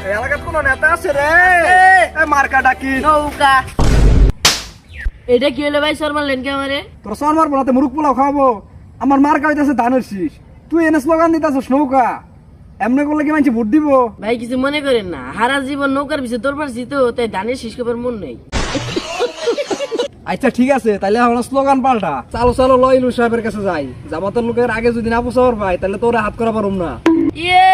এলাকার কোন নেতা আছে রে? মার্কা ডাকি নৌকা। এটা কি হলো ভাই, সর মারলেন কে আমারে? তোর সর মারবো না, মুরুক পোলাও খাওয়াবো। আমার মার্কা হইতেছে ধানের শীষ, তুই এনে স্লোগান দিতেছিস নৌকা। এমনি করলে কি মানুষ ভোট দিব? ভাই কিছু মনে করেন না, হারা জীবন নৌকার পিছিয়ে তোর পারছি তো, তাই ধানের শীষ খাবার মন নেই। আচ্ছা ঠিক আছে, তাহলে আমরা স্লোগান পাল্টা। চালো চালো লইলু সাহেবের কাছে যাই। জামাতের লোকের আগে যদি না পোষাবার পাই তাহলে তোরা হাত করা পারুম না। ইয়ে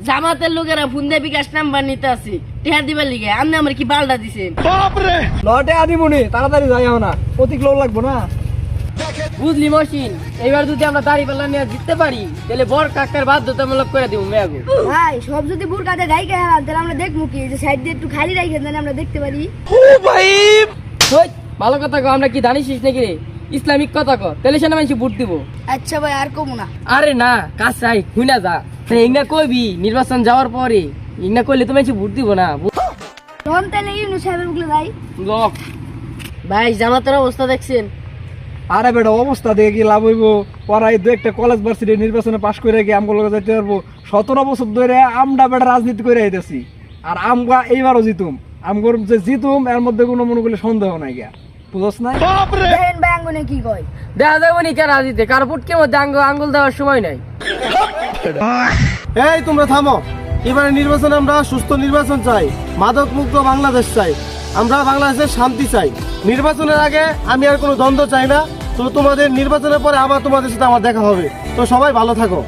জামাতের লোকেরা ফোন দিয়ে বিকাশ নাম্বার নিতে আসি টেহা দিবার লিগে, আপনি আমার কি পাল্টা দিছেন? লটে আদিমনি তাড়াতাড়ি যাই না, প্রতীক লোক লাগবো না। বুঝলি মহসিন, এইবার যদি আমরা দাড়ি পাল্লা নিয়ে জিততে পারি তাহলে বড় কাকার বাধ্যতামূলক করে দিব মেয়াগো। ভাই সব যদি বুরকাতে গাইকে হারান তাহলে আমরা দেখবো কি, যে সাইড দিয়ে একটু খালি রাখেন তাহলে আমরা দেখতে পারি। ওই ভালো কথা কো, আমরা কি ধানের শীষ নাকি রে? ইসলামিক কথা কো, তাহলে সেনা মানুষ ভোট দিব। আচ্ছা ভাই আর কমু না। আরে না কাজ চাই হুইনা যা, ইংনা কইবি নির্বাচন যাওয়ার পরে ইংনা কইলে তো মানুষ ভোট দিব না। তখন তাহলে ইউনু সাহেবের বুকলে যাই। ভাই জামাতের অবস্থা দেখছেন? আরে বেটা অবস্থা দেখে কি লাভ হইব? পড়াই দু একটা কলেজ ভার্সিটি নির্বাচনে পাশ করে গিয়ে আমগুলো যাইতে পারবো। 17 বছর ধরে আমরা বেটা রাজনীতি করে আইতেছি, আর আমগা এইবারও জিতুম। আমগর যে জিতুম এর মধ্যে কোনো মনে করলে সন্দেহ নাই গিয়া, বুঝছ না? দেখেন ভাই আঙ্গুনে কি কয়। দেখা যাবে নি কেন রাজিতে, কারো ফুটকে মধ্যে আঙ্গুল দেওয়ার সময় নাই। এই তোমরা থামো। এবারে নির্বাচনে আমরা সুস্থ নির্বাচন চাই, মাদক মুক্ত বাংলাদেশ চাই, আমরা বাংলাদেশের শান্তি চাই। নির্বাচনের আগে আমি আর কোনো দ্বন্দ্ব চাই না। তো তোমাদের নির্বাচনের পরে আবার তোমাদের সাথে আমার দেখা হবে। তো সবাই ভালো থাকো।